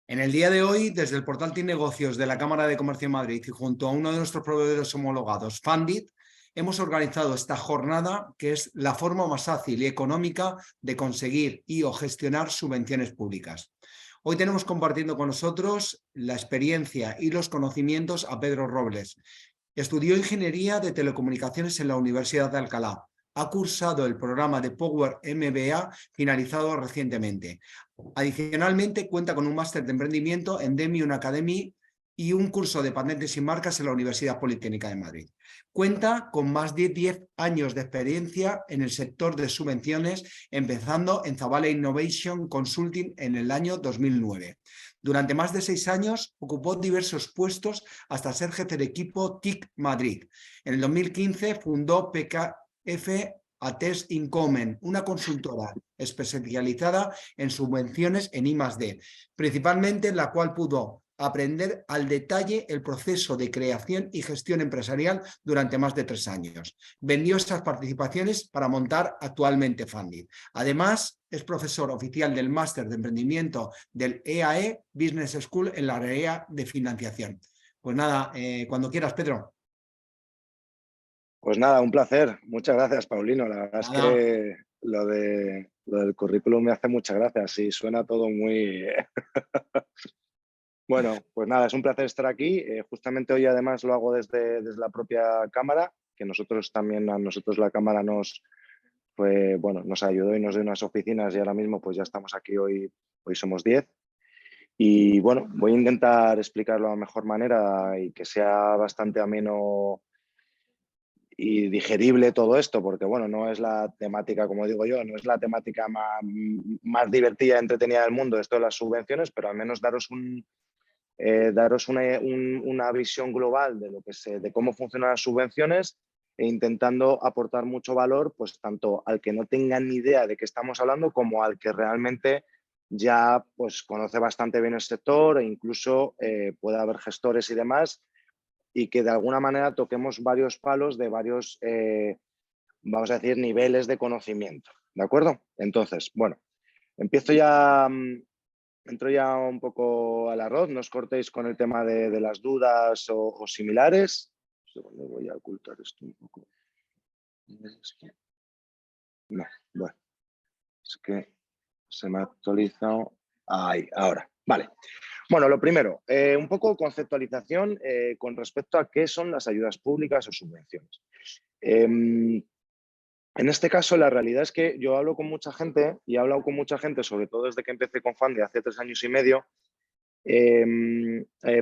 En el día de hoy, desde el portal TIC Negocios de la Cámara de Comercio de Madrid y junto a uno de nuestros proveedores homologados, Fundit, hemos organizado esta jornada que es la forma más fácil y económica de conseguir y o gestionar subvenciones públicas. Hoy tenemos compartiendo con nosotros la experiencia y los conocimientos a Pedro Robles. Estudió Ingeniería de Telecomunicaciones en la Universidad de Alcalá. Ha cursado el programa de Power MBA finalizado recientemente. Adicionalmente, cuenta con un máster de emprendimiento en Demium Academy y un curso de patentes y marcas en la Universidad Politécnica de Madrid. Cuenta con más de 10 años de experiencia en el sector de subvenciones, empezando en Zavala Innovation Consulting en el año 2009. Durante más de 6 años ocupó diversos puestos hasta ser jefe de equipo TIC Madrid. En el 2015 fundó PKF Ates Incomen, una consultora especializada en subvenciones en I+D, principalmente en la cual pudo aprender al detalle el proceso de creación y gestión empresarial durante más de 3 años. Vendió estas participaciones para montar actualmente Fundit. Además, es profesor oficial del Máster de Emprendimiento del EAE Business School en la área de financiación. Pues nada, cuando quieras, Pedro. Pues nada, un placer. Muchas gracias, Paulino. La verdad es Nada. que lo del currículum me hace muchas gracias. Sí, suena todo muy... Bueno, pues nada, es un placer estar aquí. Justamente hoy además lo hago desde la propia cámara, que nosotros también, a nosotros la cámara nos ayudó y nos dio unas oficinas y ahora mismo pues ya estamos aquí hoy somos 10. Y bueno, voy a intentar explicarlo de la mejor manera y que sea bastante ameno y digerible todo esto, porque bueno, no es la temática, como digo yo, no es la temática más divertida y entretenida del mundo, esto de las subvenciones, pero al menos daros una visión global de de cómo funcionan las subvenciones e intentando aportar mucho valor, pues tanto al que no tenga ni idea de qué estamos hablando como al que realmente ya pues conoce bastante bien el sector e incluso puede haber gestores y demás y que de alguna manera toquemos varios palos de varios, vamos a decir, niveles de conocimiento. ¿De acuerdo? Entonces, bueno, empiezo ya, entro ya un poco al arroz, no os cortéis con el tema de las dudas o similares. Un segundo, voy a ocultar esto un poco. No, bueno, es que se me ha actualizado. Ahí, ahora. Vale. Bueno, lo primero, un poco conceptualización con respecto a qué son las ayudas públicas o subvenciones. En este caso, la realidad es que yo hablo con mucha gente y he hablado con mucha gente, sobre todo desde que empecé con Fundit hace 3 años y medio,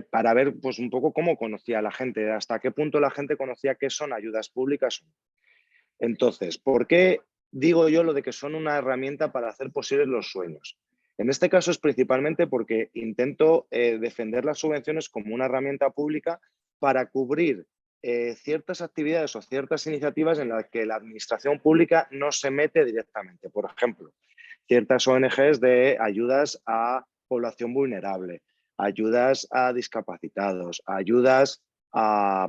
para ver pues, un poco cómo conocía a la gente, hasta qué punto la gente conocía qué son ayudas públicas. Entonces, ¿por qué digo yo lo de que son una herramienta para hacer posibles los sueños? En este caso es principalmente porque intento defender las subvenciones como una herramienta pública para cubrir ciertas actividades o ciertas iniciativas en las que la administración pública no se mete directamente. Por ejemplo, ciertas ONGs de ayudas a población vulnerable, ayudas a discapacitados, ayudas a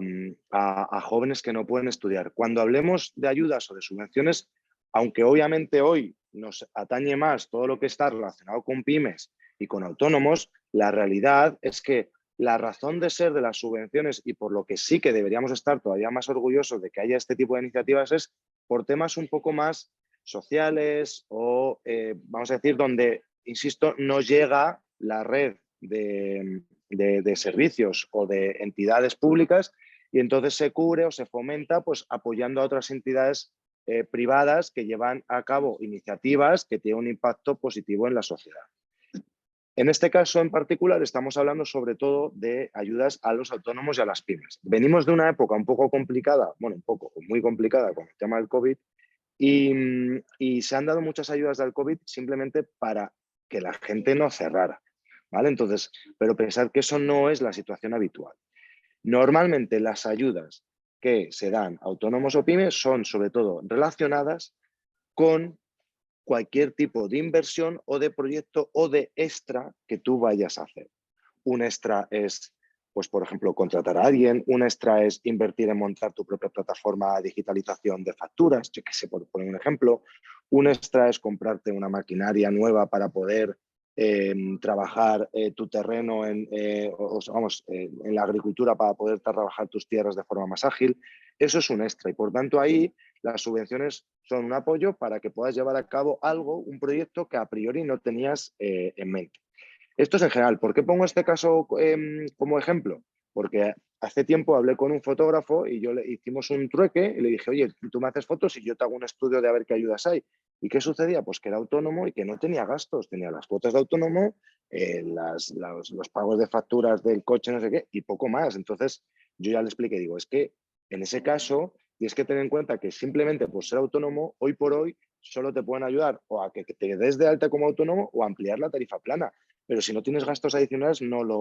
jóvenes que no pueden estudiar. Cuando hablemos de ayudas o de subvenciones, aunque obviamente hoy nos atañe más todo lo que está relacionado con pymes y con autónomos, la realidad es que la razón de ser de las subvenciones y por lo que sí que deberíamos estar todavía más orgullosos de que haya este tipo de iniciativas es por temas un poco más sociales o, vamos a decir, donde, insisto, no llega la red de servicios o de entidades públicas y entonces se cubre o se fomenta pues, apoyando a otras entidades privadas que llevan a cabo iniciativas que tienen un impacto positivo en la sociedad. En este caso en particular estamos hablando sobre todo de ayudas a los autónomos y a las pymes. Venimos de una época un poco complicada, bueno, un poco, muy complicada con el tema del COVID y se han dado muchas ayudas del COVID simplemente para que la gente no cerrara, ¿vale? Entonces, pero pensad que eso no es la situación habitual. Normalmente las ayudas que se dan a autónomos o pymes son sobre todo relacionadas con cualquier tipo de inversión o de proyecto o de extra que tú vayas a hacer. Un extra es, pues por ejemplo, contratar a alguien. Un extra es invertir en montar tu propia plataforma de digitalización de facturas, yo qué sé, por poner un ejemplo. Un extra es comprarte una maquinaria nueva para poder trabajar tu terreno en la agricultura para poder trabajar tus tierras de forma más ágil. Eso es un extra y por tanto ahí las subvenciones son un apoyo para que puedas llevar a cabo algo, un proyecto que a priori no tenías en mente. Esto es en general. ¿Por qué pongo este caso como ejemplo? Porque hace tiempo hablé con un fotógrafo y hicimos un trueque y le dije, oye, tú me haces fotos y yo te hago un estudio de a ver qué ayudas hay. ¿Y qué sucedía? Pues que era autónomo y que no tenía gastos. Tenía las cuotas de autónomo, los pagos de facturas del coche, no sé qué, y poco más. Entonces yo ya le expliqué, digo, es que en ese caso tienes que tener en cuenta que simplemente por ser autónomo, hoy por hoy, solo te pueden ayudar o a que te des de alta como autónomo o a ampliar la tarifa plana. Pero si no tienes gastos adicionales, no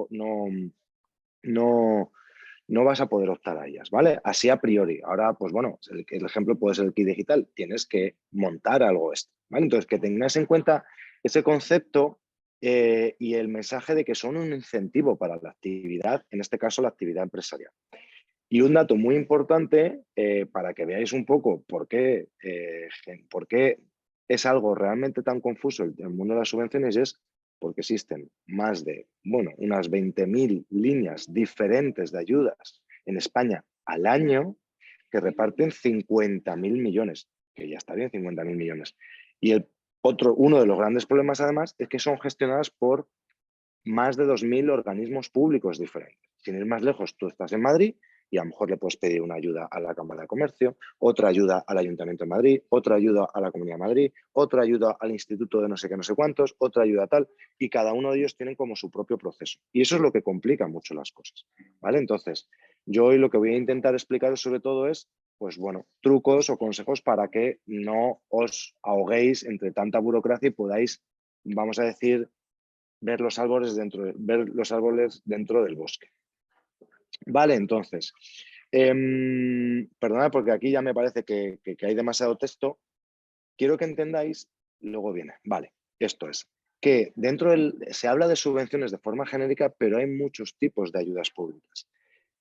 vas a poder optar a ellas, ¿vale? Así a priori. Ahora, pues bueno, el ejemplo puede ser el kit digital. Tienes que montar algo esto, ¿vale? Entonces, que tengas en cuenta ese concepto y el mensaje de que son un incentivo para la actividad, en este caso la actividad empresarial. Y un dato muy importante para que veáis un poco por qué es algo realmente tan confuso el mundo de las subvenciones es porque existen más de, bueno, unas 20.000 líneas diferentes de ayudas en España al año que reparten 50.000 millones, que ya está bien, 50.000 millones. Y uno de los grandes problemas además es que son gestionadas por más de 2.000 organismos públicos diferentes. Sin ir más lejos, tú estás en Madrid y a lo mejor le puedes pedir una ayuda a la Cámara de Comercio, otra ayuda al Ayuntamiento de Madrid, otra ayuda a la Comunidad de Madrid, otra ayuda al Instituto de no sé qué, no sé cuántos, otra ayuda tal, y cada uno de ellos tienen como su propio proceso. Y eso es lo que complica mucho las cosas, ¿vale? Entonces, yo hoy lo que voy a intentar explicaros sobre todo es, pues bueno, trucos o consejos para que no os ahoguéis entre tanta burocracia y podáis, vamos a decir, ver los árboles dentro del bosque. Vale, entonces, perdonad porque aquí ya me parece que hay demasiado texto. Quiero que entendáis, luego viene, vale, esto es, que se habla de subvenciones de forma genérica, pero hay muchos tipos de ayudas públicas.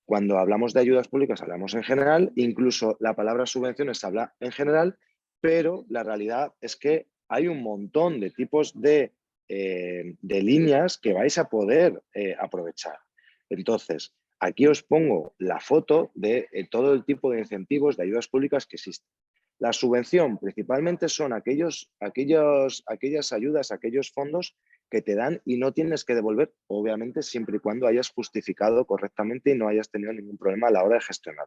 Cuando hablamos de ayudas públicas hablamos en general, incluso la palabra subvenciones se habla en general, pero la realidad es que hay un montón de tipos de líneas que vais a poder aprovechar. Entonces, aquí os pongo la foto de todo el tipo de incentivos de ayudas públicas que existen. La subvención principalmente son aquellas ayudas, aquellos fondos que te dan y no tienes que devolver, obviamente, siempre y cuando hayas justificado correctamente y no hayas tenido ningún problema a la hora de gestionar.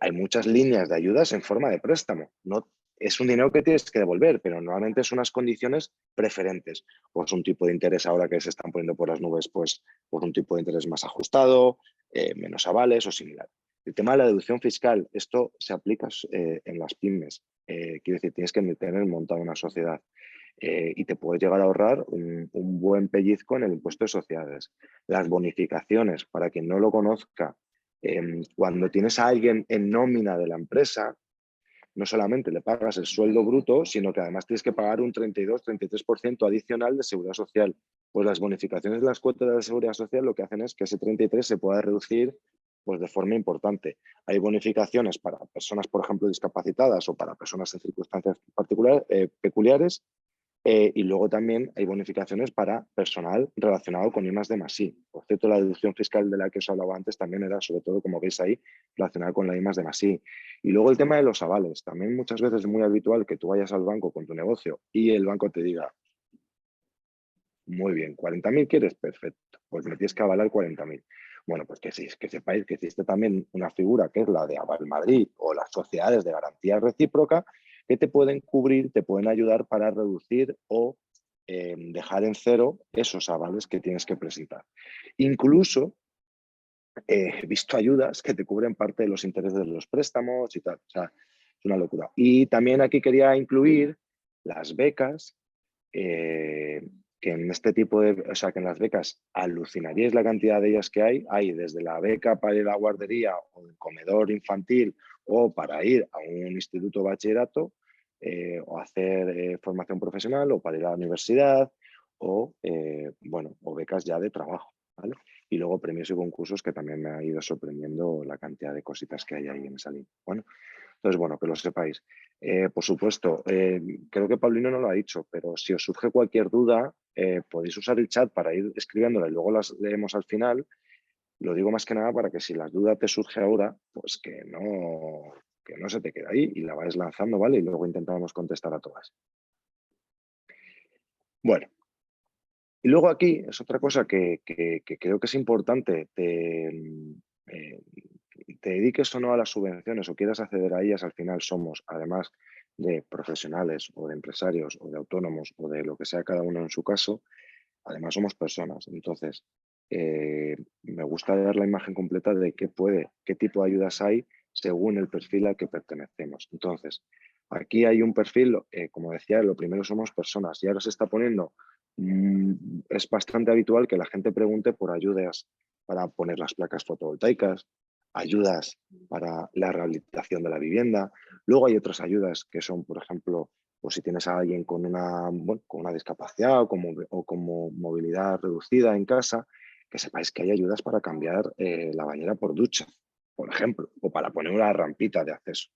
Hay muchas líneas de ayudas en forma de préstamo. No, es un dinero que tienes que devolver, pero normalmente son unas condiciones preferentes. Pues un tipo de interés ahora que se están poniendo por las nubes, pues un tipo de interés más ajustado, menos avales o similar. El tema de la deducción fiscal, esto se aplica en las pymes. Quiero decir, tienes que tener montada una sociedad y te puedes llegar a ahorrar un buen pellizco en el impuesto de sociedades. Las bonificaciones, para quien no lo conozca, cuando tienes a alguien en nómina de la empresa, no solamente le pagas el sueldo bruto, sino que además tienes que pagar un 32-33% adicional de seguridad social. Pues las bonificaciones de las cuotas de la seguridad social lo que hacen es que ese 33 se pueda reducir pues, de forma importante. Hay bonificaciones para personas, por ejemplo, discapacitadas o para personas en circunstancias peculiares. Y luego también hay bonificaciones para personal relacionado con I+D+I. Por cierto, la deducción fiscal de la que os hablaba antes también era, sobre todo, como veis ahí, relacionada con la I+D+I. Y luego el tema de los avales. También muchas veces es muy habitual que tú vayas al banco con tu negocio y el banco te diga, muy bien, 40.000 quieres, perfecto, pues me tienes que avalar 40.000. Bueno, pues que sepáis que existe también una figura que es la de Aval Madrid o las sociedades de garantía recíproca que te pueden cubrir, te pueden ayudar para reducir o dejar en cero esos avales que tienes que presentar. Incluso he visto ayudas que te cubren parte de los intereses de los préstamos y tal. O sea, es una locura. Y también aquí quería incluir las becas, que en este tipo de, o sea, que en las becas alucinaríais la cantidad de ellas que hay. Hay desde la beca para ir a la guardería o el comedor infantil o para ir a un instituto de bachillerato o hacer formación profesional o para ir a la universidad o, bueno, o becas ya de trabajo, ¿vale? Y luego premios y concursos que también me ha ido sorprendiendo la cantidad de cositas que hay ahí en esa línea. Bueno, entonces, bueno, que lo sepáis. Por supuesto, creo que Paulino no lo ha dicho, pero si os surge cualquier duda, podéis usar el chat para ir escribiéndola y luego las leemos al final. Lo digo más que nada para que si la duda te surge ahora, pues que no se te quede ahí y la vayas lanzando, ¿vale? Y luego intentamos contestar a todas. Bueno, y luego aquí es otra cosa que creo que es importante, te dediques o no a las subvenciones o quieras acceder a ellas, al final somos, además de profesionales o de empresarios o de autónomos o de lo que sea cada uno en su caso, además somos personas. Entonces, me gusta dar la imagen completa de qué tipo de ayudas hay según el perfil al que pertenecemos. Entonces, aquí hay un perfil, como decía, lo primero somos personas y ahora se está poniendo, es bastante habitual que la gente pregunte por ayudas para poner las placas fotovoltaicas, ayudas para la rehabilitación de la vivienda. Luego hay otras ayudas que son, por ejemplo, pues si tienes a alguien con una discapacidad o como movilidad reducida en casa, que sepáis que hay ayudas para cambiar la bañera por ducha, por ejemplo, o para poner una rampita de acceso.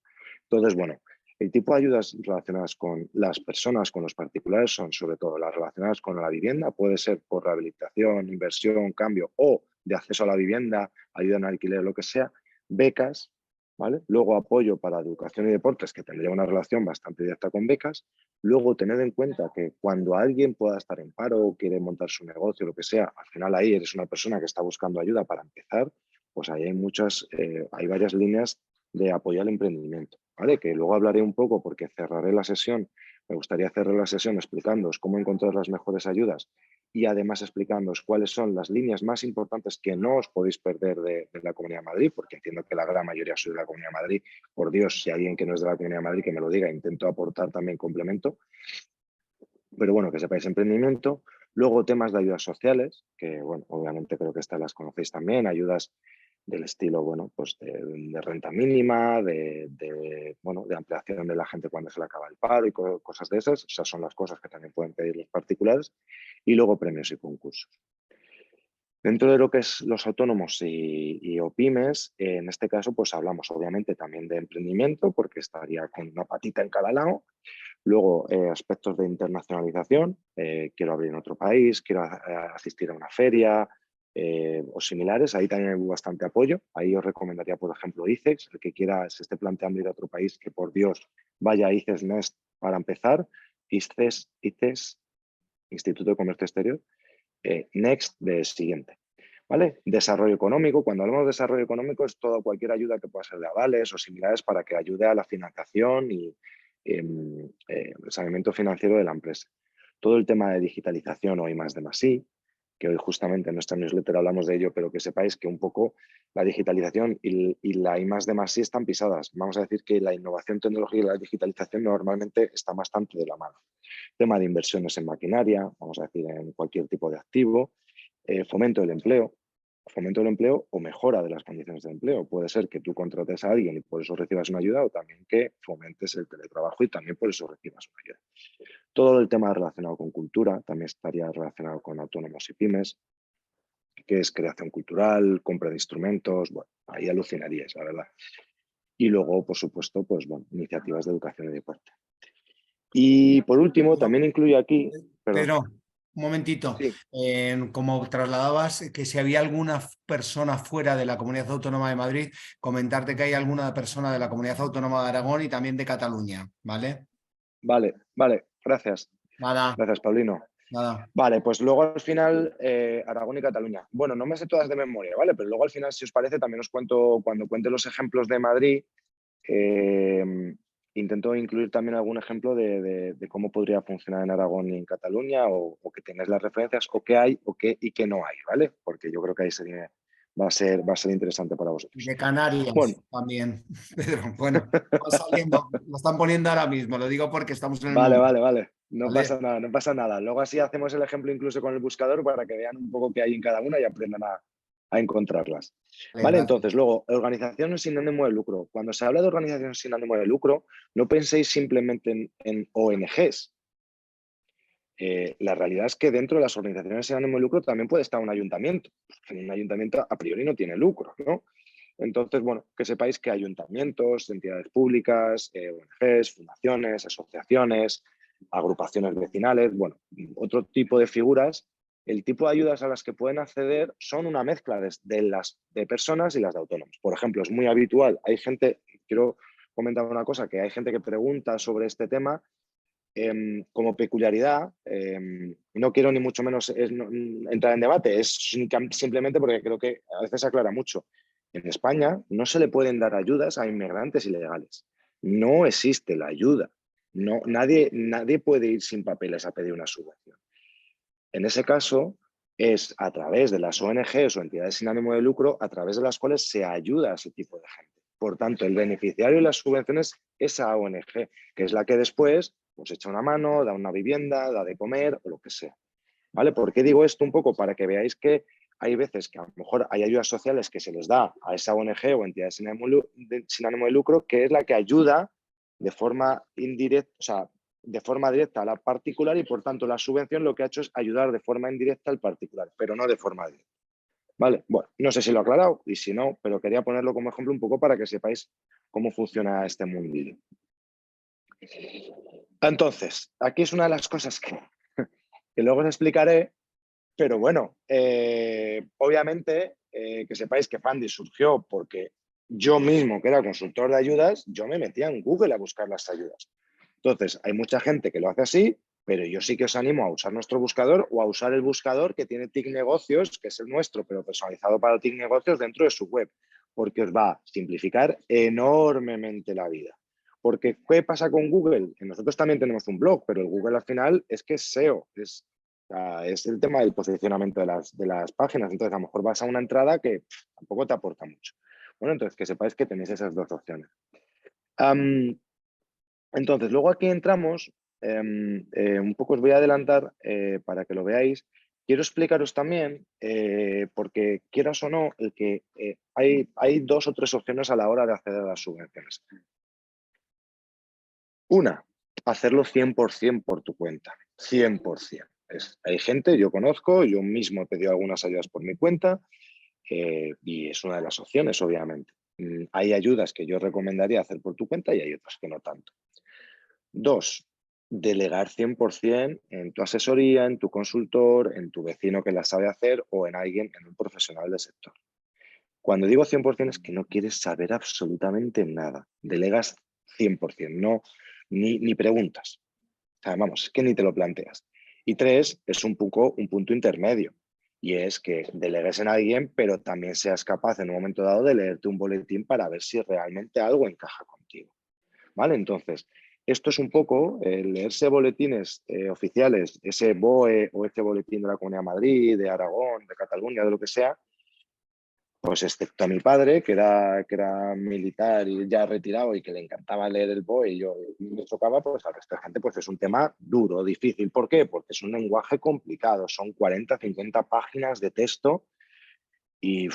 Entonces, bueno, el tipo de ayudas relacionadas con las personas, con los particulares, son sobre todo las relacionadas con la vivienda, puede ser por rehabilitación, inversión, cambio o de acceso a la vivienda, ayuda en alquiler, lo que sea, becas, ¿vale? Luego apoyo para educación y deportes, que tendría una relación bastante directa con becas. Luego tened en cuenta que cuando alguien pueda estar en paro o quiere montar su negocio, lo que sea, al final ahí eres una persona que está buscando ayuda para empezar, pues ahí hay varias líneas de apoyo al emprendimiento, ¿vale? Que luego hablaré un poco porque cerraré la sesión, me gustaría cerrar la sesión explicándoos cómo encontrar las mejores ayudas y además explicándoos cuáles son las líneas más importantes que no os podéis perder de la Comunidad de Madrid, porque entiendo que la gran mayoría sois de la Comunidad de Madrid. Por Dios, si alguien que no es de la Comunidad de Madrid que me lo diga, intento aportar también complemento. Pero bueno, que sepáis emprendimiento. Luego temas de ayudas sociales, que bueno, obviamente creo que estas las conocéis también, ayudas del estilo, bueno, pues de renta mínima, de ampliación de la gente cuando se le acaba el paro y cosas de esas. Esas son las cosas que también pueden pedir los particulares. Y luego premios y concursos. Dentro de lo que es los autónomos y o pymes, en este caso pues hablamos obviamente también de emprendimiento porque estaría con una patita en cada lado. Luego aspectos de internacionalización, quiero abrir en otro país, quiero asistir a una feria o similares, ahí también hay bastante apoyo. Ahí os recomendaría, por ejemplo, ICEX, el que quiera, se esté planteando ir a otro país, que por Dios vaya a ICEX Next para empezar. ICEX, Instituto de Comercio Exterior, Next de siguiente. ¿Vale? Desarrollo económico. Cuando hablamos de desarrollo económico es toda cualquier ayuda que pueda ser de avales o similares para que ayude a la financiación y el saneamiento financiero de la empresa. Todo el tema de digitalización o I+D+I, que hoy justamente en nuestra newsletter hablamos de ello, pero que sepáis que un poco la digitalización y la I+D+I están pisadas. Vamos a decir que la innovación tecnológica y la digitalización normalmente están bastante de la mano. Tema de inversiones en maquinaria, vamos a decir en cualquier tipo de activo, fomento del empleo o mejora de las condiciones de empleo. Puede ser que tú contrates a alguien y por eso recibas una ayuda o también que fomentes el teletrabajo y también por eso recibas una ayuda. Todo el tema relacionado con cultura también estaría relacionado con autónomos y pymes, que es creación cultural, compra de instrumentos, bueno, ahí alucinaríais, la verdad. Y luego, por supuesto, pues bueno, iniciativas de educación y deporte. Y por último, también incluye aquí, perdón, Pedro, un momentito. sí, Como trasladabas que si había alguna persona fuera de la Comunidad Autónoma de Madrid, comentarte que hay alguna persona de la Comunidad Autónoma de Aragón y también de Cataluña, ¿vale? vale, gracias. Nada, Gracias, Paulino. nada. Vale, pues luego al final Aragón y Cataluña. Bueno, no me sé todas de memoria, ¿vale? Pero luego al final, si os parece, también os cuento, cuando cuente los ejemplos de Madrid, intento incluir también algún ejemplo de cómo podría funcionar en Aragón y en Cataluña o que tengáis las referencias o qué hay y qué no hay, ¿vale? Porque yo creo que ahí va a ser interesante para vosotros. De Canarias Bueno, también, Pedro. Bueno, va saliendo, lo están poniendo ahora mismo, lo digo porque estamos en el vale. momento, No ¿vale? pasa nada, no pasa nada. Luego así hacemos el ejemplo incluso con el buscador para que vean un poco qué hay en cada una y aprendan a encontrarlas. Vale, Vale, gracias. entonces, luego, organizaciones sin ánimo de lucro. Cuando se habla de organizaciones sin ánimo de lucro, no penséis simplemente en ONGs. La realidad es que dentro de las organizaciones sin ánimo de lucro también puede estar un ayuntamiento. Un ayuntamiento a priori no tiene lucro, ¿no? Entonces, bueno, que sepáis que ayuntamientos, entidades públicas, ONGs, fundaciones, asociaciones, agrupaciones vecinales, bueno, otro tipo de figuras. El tipo de ayudas a las que pueden acceder son una mezcla de personas y las de autónomos. Por ejemplo, es muy habitual, hay gente, quiero comentar una cosa, que hay gente que pregunta sobre este tema como peculiaridad, no quiero ni mucho menos entrar en debate, es simplemente porque creo que a veces se aclara mucho. En España no se le pueden dar ayudas a inmigrantes ilegales. No existe la ayuda. No, nadie puede ir sin papeles a pedir una subvención. En ese caso, es a través de las ONGs o entidades sin ánimo de lucro a través de las cuales se ayuda a ese tipo de gente. Por tanto, el beneficiario de las subvenciones es esa ONG, que es la que después pues echa una mano, da una vivienda, da de comer o lo que sea. ¿Vale? ¿Por qué digo esto un poco? Para que veáis que hay veces que a lo mejor hay ayudas sociales que se les da a esa ONG o entidad sin ánimo de lucro, que es la que ayuda de forma indirecta, o sea, de forma directa a la particular y por tanto la subvención lo que ha hecho es ayudar de forma indirecta al particular, pero no de forma directa. ¿Vale? Bueno, no sé si lo he aclarado y si no, pero quería ponerlo como ejemplo un poco para que sepáis cómo funciona este mundillo. Entonces, aquí es una de las cosas que luego os explicaré, pero bueno, obviamente que sepáis que Fundit surgió porque yo mismo, que era consultor de ayudas, yo me metía en Google a buscar las ayudas. Entonces, hay mucha gente que lo hace así, pero yo sí que os animo a usar nuestro buscador o a usar el buscador que tiene TIC Negocios, que es el nuestro, pero personalizado para TIC Negocios dentro de su web, porque os va a simplificar enormemente la vida. Porque, ¿qué pasa con Google? Que nosotros también tenemos un blog, pero el Google al final es que es SEO, es el tema del posicionamiento de las páginas. Entonces, a lo mejor vas a una entrada que tampoco te aporta mucho. Bueno, entonces que sepáis que tenéis esas dos opciones. Entonces, luego aquí entramos, un poco os voy a adelantar para que lo veáis. Quiero explicaros también, porque quieras o no, el que hay dos o tres opciones a la hora de acceder a las subvenciones. Una, hacerlo 100% por tu cuenta, 100%. Hay gente, yo conozco, yo mismo he pedido algunas ayudas por mi cuenta y es una de las opciones, obviamente. Hay ayudas que yo recomendaría hacer por tu cuenta y hay otras que no tanto. Dos, delegar 100% en tu asesoría, en tu consultor, en tu vecino que la sabe hacer o en alguien, en un profesional del sector. Cuando digo 100% es que no quieres saber absolutamente nada. Delegas 100%, no, ni preguntas. O sea, vamos, es que ni te lo planteas. Y tres, es un punto intermedio. Y es que delegues en alguien, pero también seas capaz en un momento dado de leerte un boletín para ver si realmente algo encaja contigo. ¿Vale? Entonces, esto es un poco leerse boletines oficiales, ese BOE o ese boletín de la Comunidad de Madrid, de Aragón, de Cataluña, de lo que sea, pues excepto a mi padre, que era militar y ya retirado y que le encantaba leer el BOE y yo me tocaba, pues al resto de gente pues es un tema duro, difícil. ¿Por qué? Porque es un lenguaje complicado, son 40, 50 páginas de texto y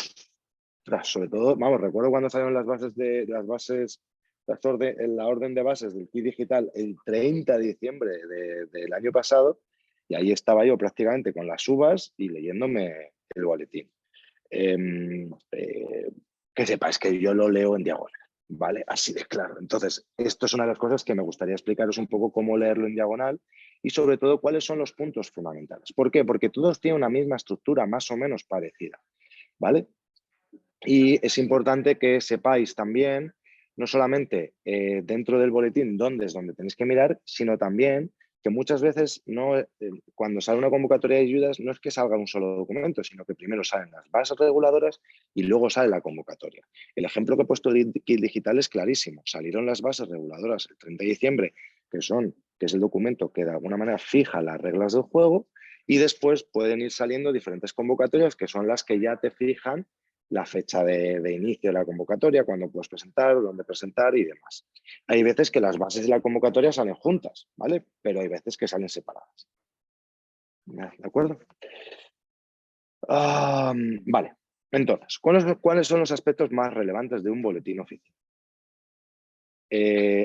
sobre todo, vamos, recuerdo cuando salieron las bases la orden de bases del kit digital el 30 de diciembre del año pasado y ahí estaba yo prácticamente con las uvas y leyéndome el boletín. Que sepáis que yo lo leo en diagonal, ¿vale? Así de claro. Entonces, esto es una de las cosas que me gustaría explicaros un poco cómo leerlo en diagonal y sobre todo cuáles son los puntos fundamentales. ¿Por qué? Porque todos tienen una misma estructura más o menos parecida, ¿vale? Y es importante que sepáis también, no solamente dentro del boletín dónde es donde tenéis que mirar, sino también que muchas veces cuando sale una convocatoria de ayudas no es que salga un solo documento, sino que primero salen las bases reguladoras y luego sale la convocatoria. El ejemplo que he puesto de Kit Digital es clarísimo. Salieron las bases reguladoras el 30 de diciembre, que es el documento que de alguna manera fija las reglas del juego, y después pueden ir saliendo diferentes convocatorias que son las que ya te fijan la fecha de inicio de la convocatoria, cuándo puedes presentar, dónde presentar y demás. Hay veces que las bases de la convocatoria salen juntas, ¿vale? Pero hay veces que salen separadas. ¿De acuerdo? Vale. Entonces, ¿cuáles son los aspectos más relevantes de un boletín oficial?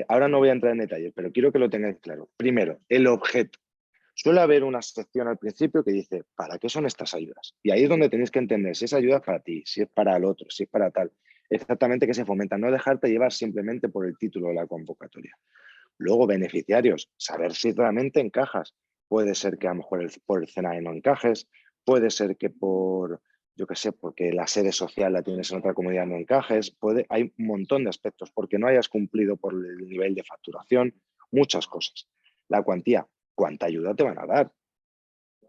Ahora no voy a entrar en detalles, pero quiero que lo tengáis claro. Primero, el objeto. Suele haber una sección al principio que dice, ¿para qué son estas ayudas? Y ahí es donde tenéis que entender si es ayuda para ti, si es para el otro, si es para tal. Exactamente qué se fomenta, no dejarte llevar simplemente por el título de la convocatoria. Luego, beneficiarios, saber si realmente encajas. Puede ser que a lo mejor por el CNAE no encajes, puede ser que por, yo qué sé, porque la sede social la tienes en otra comunidad no encajes, hay un montón de aspectos, porque no hayas cumplido por el nivel de facturación, muchas cosas. La cuantía, ¿cuánta ayuda te van a dar?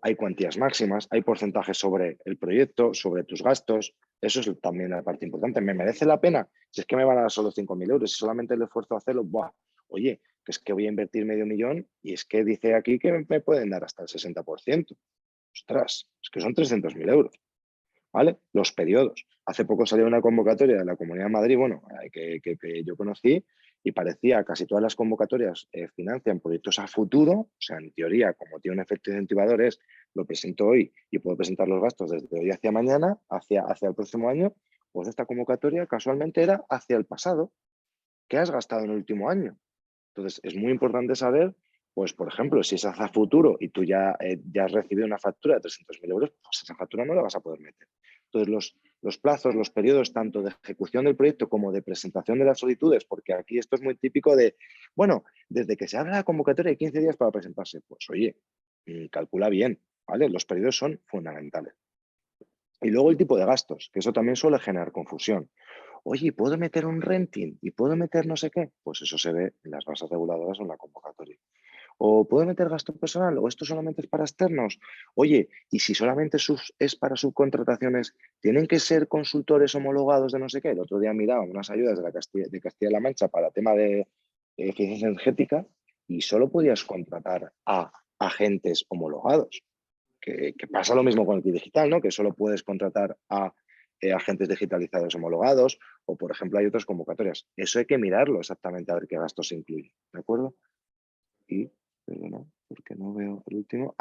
Hay cuantías máximas, hay porcentajes sobre el proyecto, sobre tus gastos. Eso es también la parte importante. ¿Me merece la pena? Si es que me van a dar solo 5.000 euros, si solamente el esfuerzo de hacerlo, ¡buah! Oye, que es que voy a invertir medio millón y es que dice aquí que me pueden dar hasta el 60%. Ostras, es que son 300.000 euros. ¿Vale? Los periodos. Hace poco salió una convocatoria de la Comunidad de Madrid, bueno, que yo conocí y parecía casi todas las convocatorias financian proyectos a futuro, o sea, en teoría, como tiene un efecto incentivador es, lo presento hoy y puedo presentar los gastos desde hoy hacia mañana, hacia el próximo año, pues esta convocatoria casualmente era hacia el pasado. ¿Qué has gastado en el último año? Entonces, es muy importante saber, pues, por ejemplo, si es hacia futuro y tú ya has recibido una factura de 300.000 euros, pues esa factura no la vas a poder meter. Entonces, los plazos, los periodos tanto de ejecución del proyecto como de presentación de las solicitudes, porque aquí esto es muy típico de, bueno, desde que se abre la convocatoria hay 15 días para presentarse. Pues oye, calcula bien, ¿vale? Los periodos son fundamentales. Y luego el tipo de gastos, que eso también suele generar confusión. Oye, ¿puedo meter un renting? ¿Y puedo meter no sé qué? Pues eso se ve en las bases reguladoras o en la convocatoria. ¿O puedo meter gasto personal? ¿O esto solamente es para externos? Oye, y si solamente es para subcontrataciones, ¿tienen que ser consultores homologados de no sé qué? El otro día miraba unas ayudas de Castilla-La Mancha para tema de eficiencia energética y solo podías contratar a agentes homologados. Que pasa lo mismo con el digital, ¿no? Que solo puedes contratar a agentes digitalizados homologados o, por ejemplo, hay otras convocatorias. Eso hay que mirarlo exactamente a ver qué gastos se incluyen, ¿de acuerdo? Y, perdona, porque no veo el último.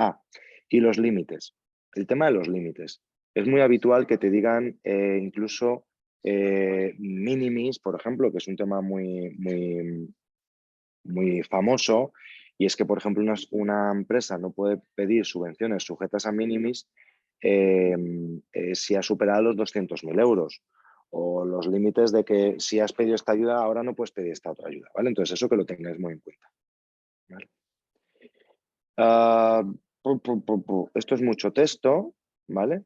Y los límites. El tema de los límites. Es muy habitual que te digan incluso minimis, por ejemplo, que es un tema muy famoso, y es que, por ejemplo, una empresa no puede pedir subvenciones sujetas a minimis si ha superado los 200.000 euros o los límites de que si has pedido esta ayuda, ahora no puedes pedir esta otra ayuda, ¿vale? Entonces, eso que lo tengáis muy en cuenta, ¿vale? Ah, Esto es mucho texto, ¿vale?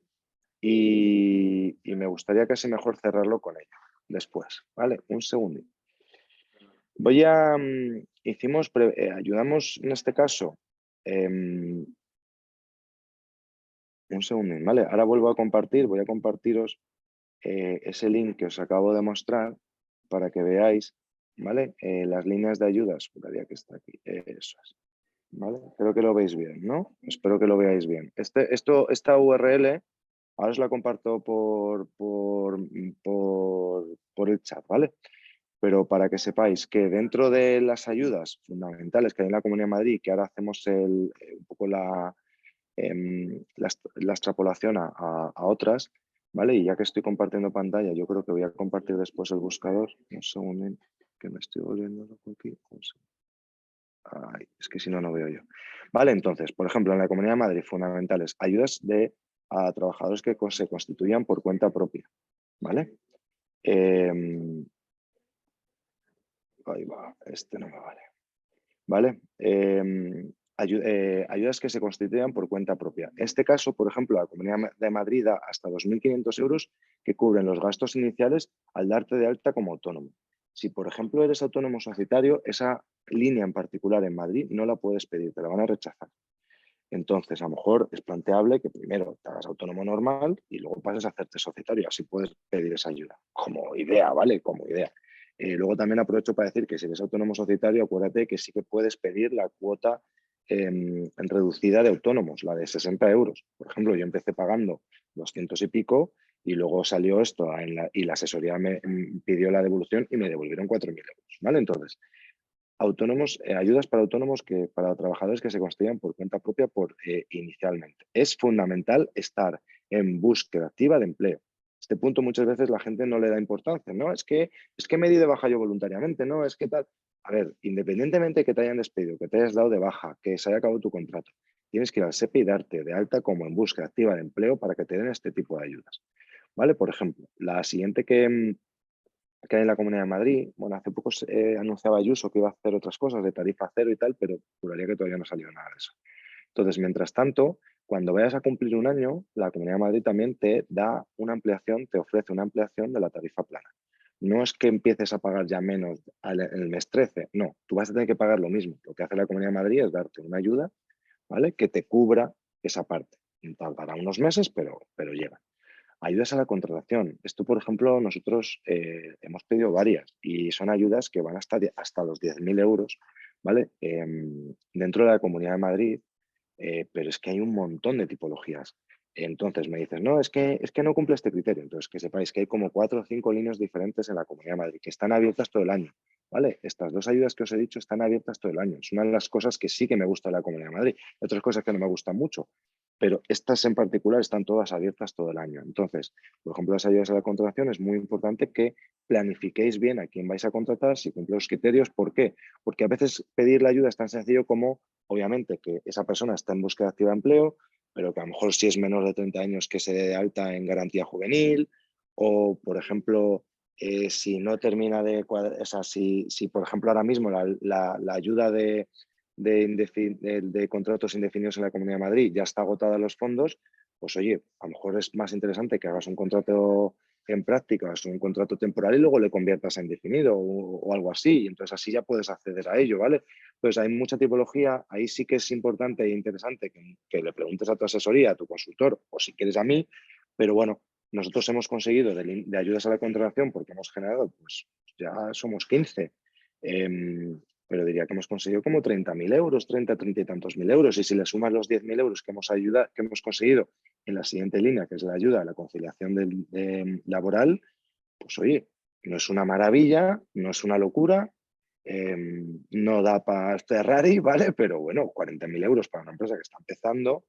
Y me gustaría casi mejor cerrarlo con ello después, ¿vale? Un segundo. Ayudamos en este caso, un segundo, ¿vale? Ahora vuelvo a compartir, voy a compartiros ese link que os acabo de mostrar para que veáis, ¿vale? Las líneas de ayudas, juraría que está aquí, eso es, ¿vale? Espero que lo veáis bien, ¿no? Espero que lo veáis bien. Esta URL, ahora os la comparto por el chat, ¿vale? Pero para que sepáis que dentro de las ayudas fundamentales que hay en la Comunidad de Madrid, que ahora hacemos un poco la extrapolación a otras, ¿vale? Y ya que estoy compartiendo pantalla, yo creo que voy a compartir después el buscador. Un segundo, que me estoy volviendo loco aquí. Ay, es que si no, no veo yo. Vale, entonces, por ejemplo, en la Comunidad de Madrid, fundamentales, ayudas a trabajadores que se constituyan por cuenta propia, ¿vale? Ahí va, este no me vale. ¿Vale? Ayudas que se constituyan por cuenta propia. En este caso, por ejemplo, la Comunidad de Madrid da hasta 2.500 euros que cubren los gastos iniciales al darte de alta como autónomo. Si, por ejemplo, eres autónomo societario, esa línea en particular en Madrid no la puedes pedir, te la van a rechazar. Entonces, a lo mejor es planteable que primero te hagas autónomo normal y luego pases a hacerte societario. Así puedes pedir esa ayuda. Como idea, ¿vale? Como idea. Luego también aprovecho para decir que si eres autónomo societario, acuérdate que sí que puedes pedir la cuota reducida de autónomos, la de 60 euros. Por ejemplo, yo empecé pagando 200 y pico y luego salió esto y la asesoría me pidió la devolución y me devolvieron 4.000 euros, ¿vale? Entonces, ayudas para autónomos para trabajadores que se constituyan por cuenta propia inicialmente. Es fundamental estar en búsqueda activa de empleo. Este punto muchas veces la gente no le da importancia, ¿no? Es que me di de baja yo voluntariamente, ¿no? Es que tal. A ver, independientemente que te hayan despedido, que te hayas dado de baja, que se haya acabado tu contrato, tienes que ir al SEPE y darte de alta como en búsqueda activa de empleo para que te den este tipo de ayudas, ¿vale? Por ejemplo, la siguiente que hay en la Comunidad de Madrid. Bueno, hace poco anunciaba Ayuso que iba a hacer otras cosas de tarifa cero y tal, pero juraría que todavía no ha salido nada de eso. Entonces, mientras tanto, cuando vayas a cumplir un año, la Comunidad de Madrid también te da una ampliación, te ofrece una ampliación de la tarifa plana. No es que empieces a pagar ya menos en el mes 13, no, tú vas a tener que pagar lo mismo. Lo que hace la Comunidad de Madrid es darte una ayuda, ¿vale?, que te cubra esa parte. Tardará unos meses, pero llega. Ayudas a la contratación. Esto, por ejemplo, nosotros hemos pedido varias y son ayudas que van hasta los 10.000 euros, ¿vale? Dentro de la Comunidad de Madrid, pero es que hay un montón de tipologías. Entonces me dices, no, es que no cumple este criterio. Entonces, que sepáis que hay como 4 o 5 líneas diferentes en la Comunidad de Madrid que están abiertas todo el año, ¿vale? Estas dos ayudas que os he dicho están abiertas todo el año. Es una de las cosas que sí que me gusta de la Comunidad de Madrid. Hay otras cosas que no me gustan mucho, pero estas en particular están todas abiertas todo el año. Entonces, por ejemplo, las ayudas a la contratación es muy importante que planifiquéis bien a quién vais a contratar, si cumple los criterios. ¿Por qué? Porque a veces pedir la ayuda es tan sencillo como, obviamente, que esa persona está en búsqueda activa de empleo, pero que a lo mejor si es menor de 30 años que se dé de alta en garantía juvenil, o, por ejemplo, si no termina de cuadrar, o sea, si por ejemplo ahora mismo la ayuda de contratos indefinidos en la Comunidad de Madrid ya está agotada los fondos, pues oye, a lo mejor es más interesante que hagas un contrato en prácticas, un contrato temporal y luego le conviertas a indefinido o algo así, y entonces así ya puedes acceder a ello, ¿vale? Entonces hay mucha tipología, ahí sí que es importante e interesante que le preguntes a tu asesoría, a tu consultor, o si quieres a mí, pero bueno, nosotros hemos conseguido de ayudas a la contratación porque hemos generado, pues ya somos 15, pero diría que hemos conseguido como 30.000 euros, 30 y tantos mil euros, y si le sumas los 10.000 euros que hemos conseguido en la siguiente línea, que es la ayuda a la conciliación laboral, pues oye, no es una maravilla, no es una locura, no da para Ferrari, ¿vale? Pero bueno, 40.000 euros para una empresa que está empezando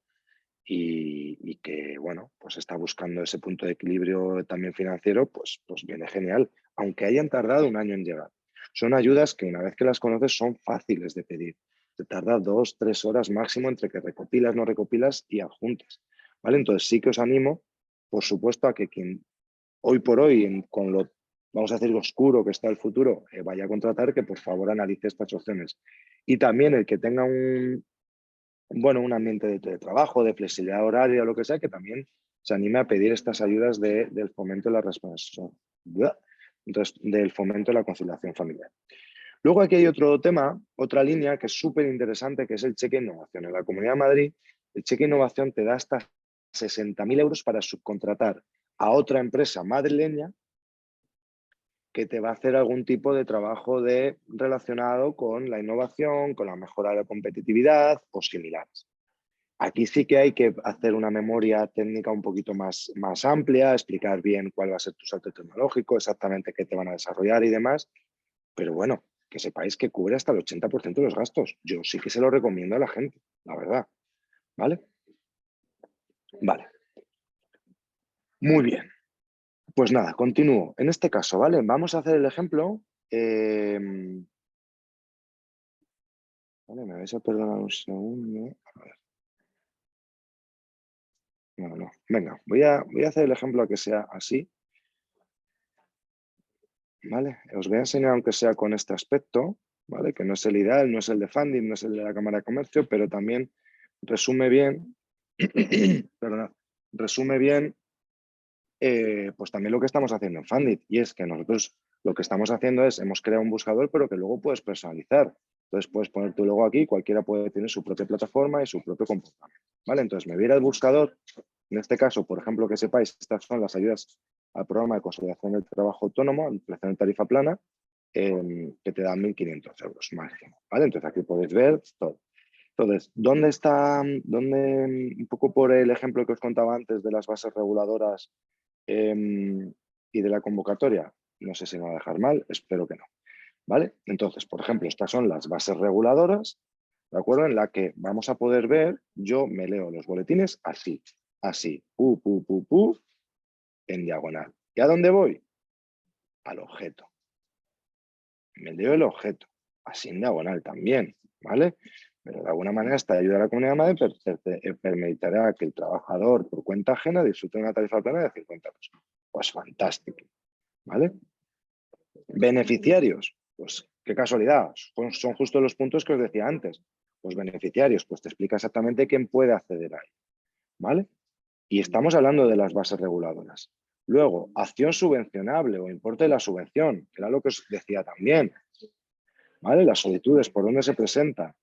y que, bueno, pues está buscando ese punto de equilibrio también financiero, pues viene genial, aunque hayan tardado un año en llegar. Son ayudas que una vez que las conoces son fáciles de pedir. Te tarda 2, 3 horas máximo entre que recopilas, no recopilas y adjuntas, ¿vale? Entonces sí que os animo, por supuesto, a que quien hoy por hoy, con lo, vamos a decir, oscuro que está el futuro, vaya a contratar, que por favor analice estas opciones. Y también el que tenga un ambiente de trabajo, de flexibilidad horaria o lo que sea, que también se anime a pedir estas ayudas del fomento de la responsabilidad, entonces, del fomento de la conciliación familiar. Luego aquí hay otro tema, otra línea que es súper interesante, que es el cheque innovación. En la Comunidad de Madrid, el cheque innovación te da hasta 60.000 euros para subcontratar a otra empresa madrileña que te va a hacer algún tipo de trabajo relacionado con la innovación, con la mejora de la competitividad o similares. Aquí sí que hay que hacer una memoria técnica un poquito más amplia, explicar bien cuál va a ser tu salto tecnológico, exactamente qué te van a desarrollar y demás, pero bueno, que sepáis que cubre hasta el 80% de los gastos. Yo sí que se lo recomiendo a la gente, la verdad. ¿Vale? Vale. Muy bien. Pues nada, continúo. En este caso, ¿vale? Vamos a hacer el ejemplo. Vale, me vais a perdonar un segundo. A ver. No. Venga, voy a hacer el ejemplo a que sea así. ¿Vale? Os voy a enseñar aunque sea con este aspecto, ¿vale? Que no es el ideal, no es el de funding, no es el de la Cámara de Comercio, pero también resume bien, perdonad, resume bien pues también lo que estamos haciendo en Fundit, y es que nosotros lo que estamos haciendo es, hemos creado un buscador, pero que luego puedes personalizar. Entonces puedes poner tu logo aquí, cualquiera puede tener su propia plataforma y su propio comportamiento. ¿Vale? Entonces me voy a ir al buscador. En este caso, por ejemplo, que sepáis, estas son las ayudas al programa de consolidación del trabajo autónomo, ampliación de tarifa plana, que te dan 1.500 euros máximo. ¿Vale? Entonces aquí podéis ver todo. Entonces, ¿dónde está, un poco por el ejemplo que os contaba antes de las bases reguladoras y de la convocatoria? No sé si me va a dejar mal, espero que no. ¿Vale? Entonces, por ejemplo, estas son las bases reguladoras, ¿de acuerdo? En la que vamos a poder ver, yo me leo los boletines así, en diagonal. ¿Y a dónde voy? Al objeto. Me leo el objeto, así en diagonal también, ¿vale? Pero de alguna manera esta ayuda a la Comunidad de Madrid permitirá que el trabajador por cuenta ajena disfrute de una tarifa plana de 50 euros. Pues fantástico, ¿vale? Beneficiarios, pues qué casualidad, son justo los puntos que os decía antes. Los beneficiarios, pues te explica exactamente quién puede acceder ahí, ¿vale? Y estamos hablando de las bases reguladoras. Luego, acción subvencionable o importe de la subvención, que era lo que os decía también, ¿vale? Las solicitudes, por dónde se presenta,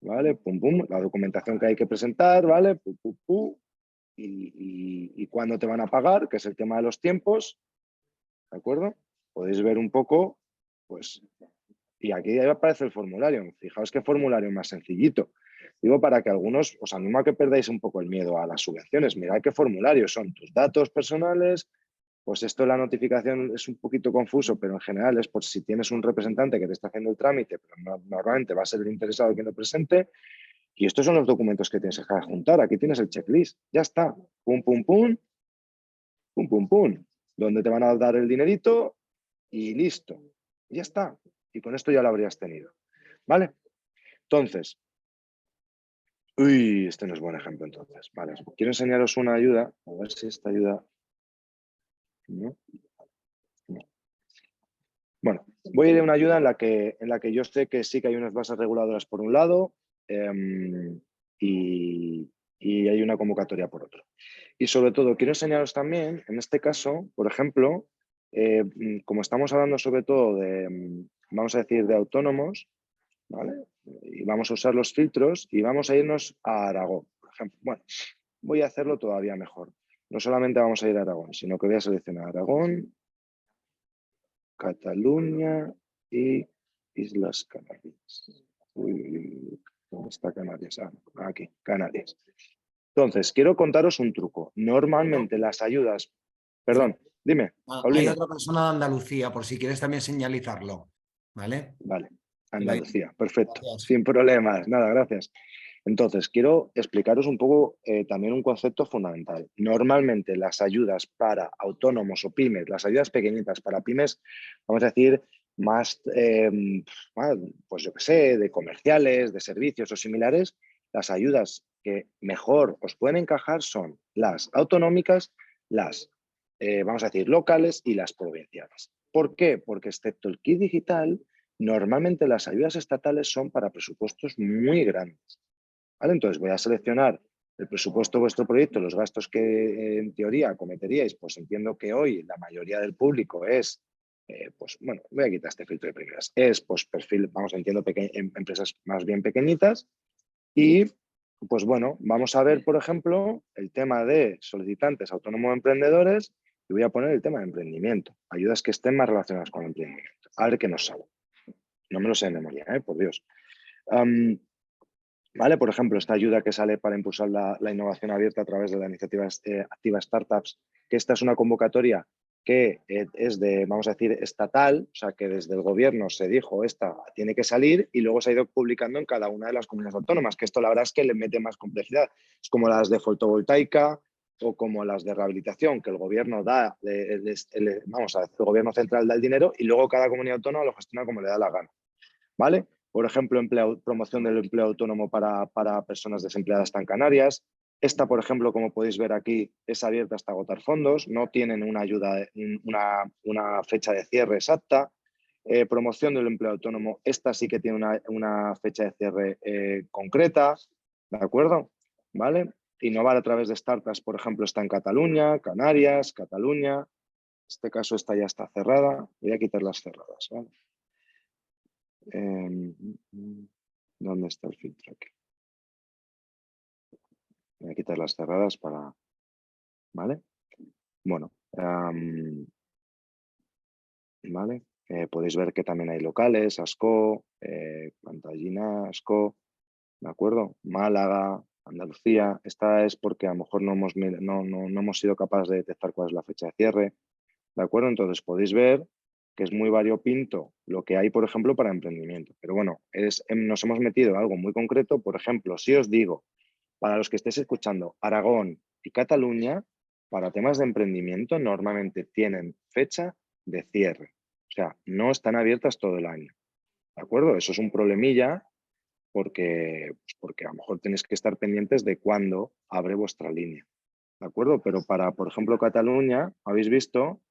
¿vale? Pum, pum, la documentación que hay que presentar, ¿vale? Pum, pum, pum, y cuándo te van a pagar, que es el tema de los tiempos, ¿de acuerdo? Podéis ver un poco, pues, y aquí aparece el formulario. Fijaos qué formulario más sencillito. Digo, para que algunos, os animo a que perdáis un poco el miedo a las subvenciones. Mirad qué formulario son tus datos personales. Pues esto de la notificación es un poquito confuso, pero en general es por si tienes un representante que te está haciendo el trámite, pero normalmente va a ser el interesado quien lo presente. Y estos son los documentos que tienes que adjuntar. Aquí tienes el checklist. Ya está. Pum, pum, pum. Pum, pum, pum. Donde te van a dar el dinerito y listo. Y ya está. Y con esto ya lo habrías tenido. ¿Vale? Entonces, uy, este no es buen ejemplo entonces. Vale, quiero enseñaros una ayuda. A ver si esta ayuda... ¿No? No. Bueno, voy a ir a una ayuda en la que yo sé que sí que hay unas bases reguladoras por un lado y hay una convocatoria por otro. Y sobre todo, quiero enseñaros también, en este caso, por ejemplo, como estamos hablando sobre todo de, vamos a decir, de autónomos, ¿vale? Y vamos a usar los filtros y vamos a irnos a Aragón, por ejemplo. Bueno, voy a hacerlo todavía mejor. No solamente vamos a ir a Aragón, sino que voy a seleccionar Aragón, Cataluña y Islas Canarias. Uy, ¿dónde está Canarias? Ah, aquí, Canarias. Entonces, quiero contaros un truco. Normalmente las ayudas... Perdón, dime, Hay Paulino. otra persona de Andalucía, por si quieres también señalizarlo. ¿Vale? Vale, Venga, Andalucía, perfecto, gracias. sin problemas, nada, gracias. Entonces, quiero explicaros un poco también un concepto fundamental. Normalmente las ayudas para autónomos o pymes, las ayudas pequeñitas para pymes, vamos a decir, más, pues yo qué sé, de comerciales, de servicios o similares, las ayudas que mejor os pueden encajar son las autonómicas, las, vamos a decir, locales y las provinciales. ¿Por qué? Porque excepto el kit digital, normalmente las ayudas estatales son para presupuestos muy grandes. ¿Vale? Entonces voy a seleccionar el presupuesto de vuestro proyecto, los gastos que en teoría cometeríais, pues entiendo que hoy la mayoría del público es, pues bueno, voy a quitar este filtro de primeras, es pues perfil, vamos, entiendo empresas más bien pequeñitas y pues bueno, vamos a ver, por ejemplo, el tema de solicitantes autónomos emprendedores y voy a poner el tema de emprendimiento, ayudas que estén más relacionadas con el emprendimiento. A ver qué nos sale. No me lo sé de memoria, por Dios. ¿Vale? Por ejemplo, esta ayuda que sale para impulsar la innovación abierta a través de la iniciativa Activa Startups, que esta es una convocatoria que es de, vamos a decir, estatal, o sea, que desde el gobierno se dijo esta tiene que salir y luego se ha ido publicando en cada una de las comunidades autónomas, que esto la verdad es que le mete más complejidad. Es como las de fotovoltaica o como las de rehabilitación, que el gobierno da, vamos a decir, el gobierno central da el dinero y luego cada comunidad autónoma lo gestiona como le da la gana. ¿Vale? Por ejemplo, promoción del empleo autónomo para personas desempleadas en Canarias. Esta, por ejemplo, como podéis ver aquí, es abierta hasta agotar fondos, no tienen una ayuda, una fecha de cierre exacta. Promoción del empleo autónomo, esta sí que tiene una fecha de cierre concreta, ¿de acuerdo? ¿Vale? Innovar a través de startups, por ejemplo, está en Cataluña, Canarias, Cataluña. En este caso esta ya está cerrada. Voy a quitar las cerradas, ¿vale? ¿Dónde está el filtro aquí? Voy a quitar las cerradas para... ¿Vale? Bueno, ¿vale? Podéis ver que también hay locales, Ascó, Pantallina, Ascó, ¿de acuerdo? Málaga, Andalucía. Esta es porque a lo mejor no hemos sido capaces de detectar cuál es la fecha de cierre, ¿de acuerdo? Entonces podéis ver que es muy variopinto lo que hay, por ejemplo, para emprendimiento. Pero bueno, nos hemos metido en algo muy concreto. Por ejemplo, si os digo, para los que estéis escuchando, Aragón y Cataluña, para temas de emprendimiento, normalmente tienen fecha de cierre. O sea, no están abiertas todo el año. ¿De acuerdo? Eso es un problemilla porque a lo mejor tenéis que estar pendientes de cuándo abre vuestra línea. ¿De acuerdo? Pero para, por ejemplo, Cataluña, habéis visto,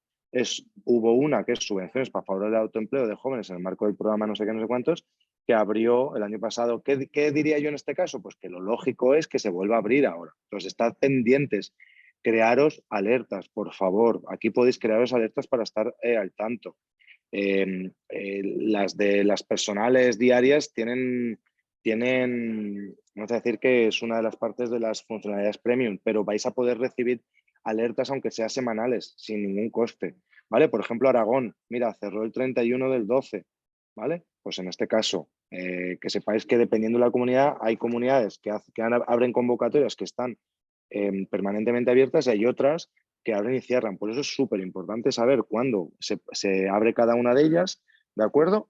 hubo una que es subvenciones para favor del autoempleo de jóvenes en el marco del programa no sé qué, no sé cuántos, que abrió el año pasado. ¿Qué diría yo en este caso? Pues que lo lógico es que se vuelva a abrir ahora. Entonces, estad pendientes, crearos alertas, por favor. Aquí podéis crearos alertas para estar al tanto. Las de las personales diarias tienen, vamos a decir que es una de las partes de las funcionalidades premium, pero vais a poder recibir alertas aunque sea semanales, sin ningún coste, ¿vale? Por ejemplo, Aragón, mira, cerró el 31 del 12, ¿vale? Pues en este caso, que sepáis que dependiendo de la comunidad, hay comunidades que abren convocatorias que están permanentemente abiertas y hay otras que abren y cierran. Por eso es súper importante saber cuándo se abre cada una de ellas, ¿de acuerdo?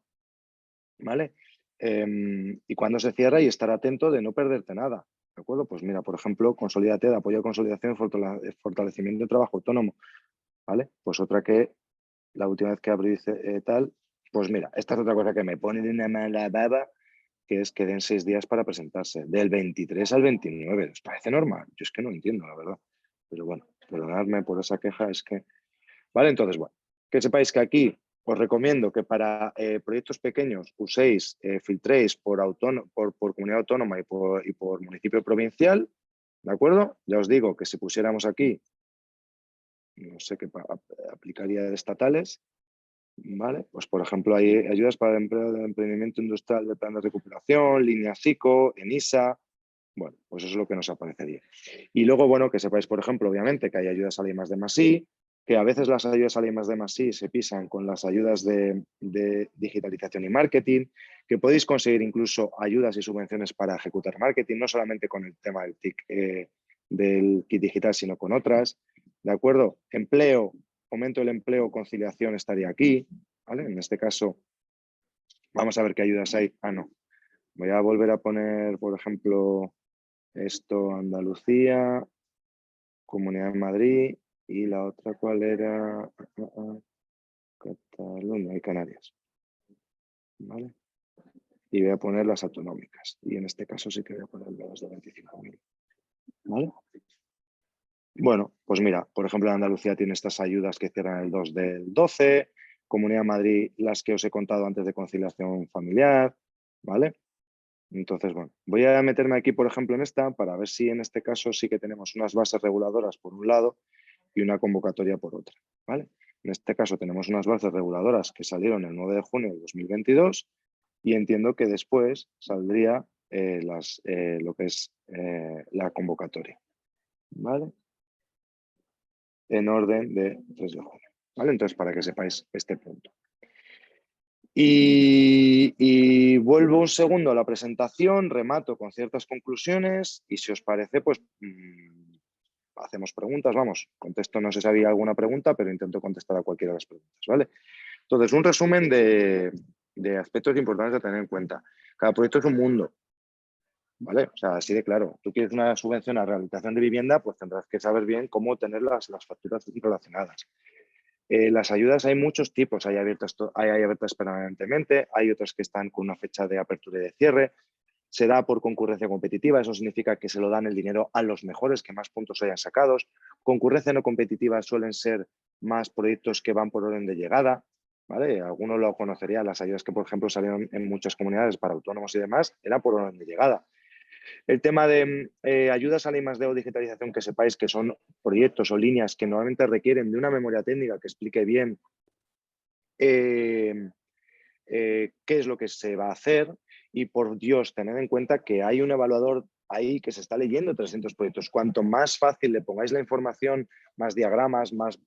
¿Vale? Y cuándo se cierra y estar atento de no perderte nada, ¿de acuerdo? Pues mira, por ejemplo, Consolídate, de apoyo a consolidación y fortalecimiento de trabajo autónomo, ¿vale? Pues otra que la última vez que abrí tal, pues mira, esta es otra cosa que me pone de una mala baba, que es que den 6 días para presentarse, del 23 al 29. ¿Os parece normal? Yo es que no entiendo, la verdad. Pero bueno, perdonadme por esa queja, es que... Vale, entonces, bueno, que sepáis que aquí os recomiendo que para proyectos pequeños uséis, filtréis por comunidad autónoma y por municipio provincial, ¿de acuerdo? Ya os digo que si pusiéramos aquí, no sé qué aplicaría de estatales, ¿vale? Pues, por ejemplo, hay ayudas para el empleo del emprendimiento industrial de plan de recuperación, línea SICO, ENISA. Bueno, pues eso es lo que nos aparecería. Y luego, bueno, que sepáis, por ejemplo, obviamente, que hay ayudas a I+D+I, que a veces las ayudas a I+D+I se pisan con las ayudas de digitalización y marketing, que podéis conseguir incluso ayudas y subvenciones para ejecutar marketing, no solamente con el tema del TIC del kit digital, sino con otras. ¿De acuerdo? Empleo, aumento del empleo, conciliación estaría aquí, ¿vale? En este caso, vamos a ver qué ayudas hay. Ah, no. Voy a volver a poner, por ejemplo, esto, Andalucía, Comunidad de Madrid, y la otra, ¿cuál era? Cataluña y Canarias. ¿Vale? Y voy a poner las autonómicas. Y en este caso sí que voy a poner las de 25.000. ¿Vale? Bueno, pues mira, por ejemplo, en Andalucía tiene estas ayudas que cierran el 2 del 12, Comunidad de Madrid, las que os he contado antes de conciliación familiar, ¿vale? Entonces, bueno, voy a meterme aquí, por ejemplo, en esta para ver si en este caso sí que tenemos unas bases reguladoras por un lado y una convocatoria por otra, ¿vale? En este caso tenemos unas bases reguladoras que salieron el 9 de junio de 2022 y entiendo que después saldría lo que es la convocatoria, ¿vale? En orden de 3 de junio, ¿vale? Entonces, para que sepáis este punto. Y vuelvo un segundo a la presentación, remato con ciertas conclusiones y si os parece, pues hacemos preguntas, vamos, contesto, no sé si había alguna pregunta, pero intento contestar a cualquiera de las preguntas, ¿vale? Entonces, un resumen de aspectos importantes a tener en cuenta. Cada proyecto es un mundo, ¿vale? O sea, así de claro. Tú quieres una subvención a rehabilitación de vivienda, pues tendrás que saber bien cómo tener las facturas relacionadas. Las ayudas hay muchos tipos, hay abiertas permanentemente, hay otras que están con una fecha de apertura y de cierre, se da por concurrencia competitiva, eso significa que se lo dan el dinero a los mejores que más puntos hayan sacados. Concurrencia no competitiva suelen ser más proyectos que van por orden de llegada, ¿vale? Algunos lo conocerían, las ayudas que por ejemplo salieron en muchas comunidades para autónomos y demás, era por orden de llegada. El tema de ayudas a la I+D o digitalización, que sepáis que son proyectos o líneas que normalmente requieren de una memoria técnica que explique bien qué es lo que se va a hacer y, por Dios, tened en cuenta que hay un evaluador ahí que se está leyendo 300 proyectos. Cuanto más fácil le pongáis la información, más diagramas, más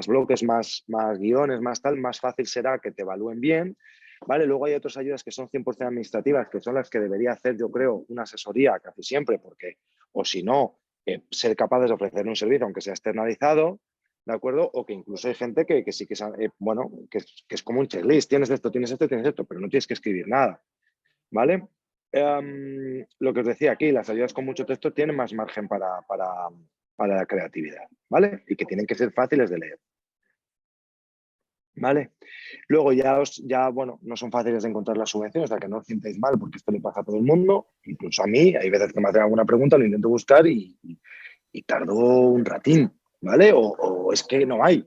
bloques, más guiones, más tal, más fácil será que te evalúen bien. ¿Vale? Luego hay otras ayudas que son 100% administrativas, que son las que debería hacer, yo creo, una asesoría casi siempre, porque, o si no, ser capaces de ofrecer un servicio, aunque sea externalizado, ¿de acuerdo? O que incluso hay gente que sí que sabe, bueno, que es como un checklist, tienes esto, tienes esto, tienes esto, pero no tienes que escribir nada, ¿vale? Lo que os decía aquí, las ayudas con mucho texto tienen más margen para la creatividad, ¿vale? Y que tienen que ser fáciles de leer. ¿Vale? Luego bueno, no son fáciles de encontrar las subvenciones, o sea que no os sintáis mal porque esto le pasa a todo el mundo, incluso a mí, hay veces que me hacen alguna pregunta, lo intento buscar y tardo un ratín, ¿vale? O es que no hay,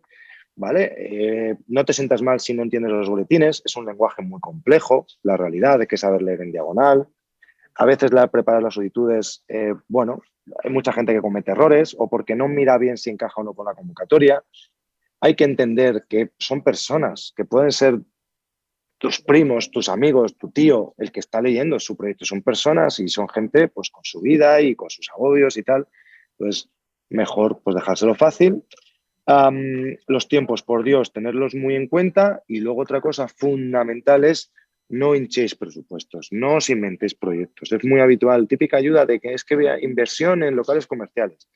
¿vale? No te sientas mal si no entiendes los boletines, es un lenguaje muy complejo, la realidad, hay que saber leer en diagonal. A veces preparar las solicitudes, bueno, hay mucha gente que comete errores o porque no mira bien si encaja o no con la convocatoria. Hay que entender que son personas, que pueden ser tus primos, tus amigos, tu tío, el que está leyendo su proyecto. Son personas y son gente pues con su vida y con sus agobios y tal. Entonces, mejor pues dejárselo fácil. Los tiempos, por Dios, tenerlos muy en cuenta. Y luego otra cosa fundamental es no hinchéis presupuestos, no os inventéis proyectos. Es muy habitual, típica ayuda de que es que vea inversión en locales comerciales.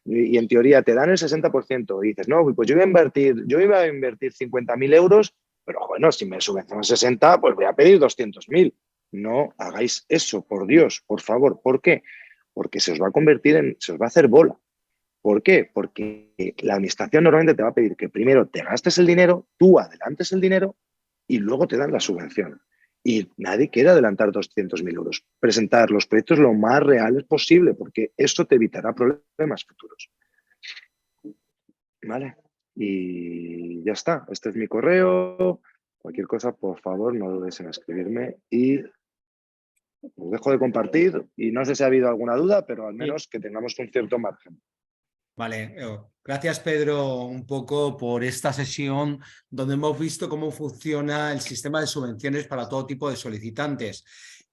Y en teoría te dan el 60% y dices, no, pues yo iba a invertir 50.000 euros, pero bueno, si me subvencionan 60, pues voy a pedir 200.000. No hagáis eso, por Dios, por favor. ¿Por qué? Porque se os va a se os va a hacer bola. ¿Por qué? Porque la administración normalmente te va a pedir que primero te gastes el dinero, tú adelantes el dinero y luego te dan la subvención. Y nadie quiere adelantar 200.000 euros. Presentar los proyectos lo más reales posible, porque eso te evitará problemas futuros. ¿Vale? Y ya está. Este es mi correo. Cualquier cosa, por favor, no dudes en escribirme y os dejo de compartir. Y no sé si ha habido alguna duda, pero al menos que tengamos un cierto margen. Vale, gracias Pedro un poco por esta sesión donde hemos visto cómo funciona el sistema de subvenciones para todo tipo de solicitantes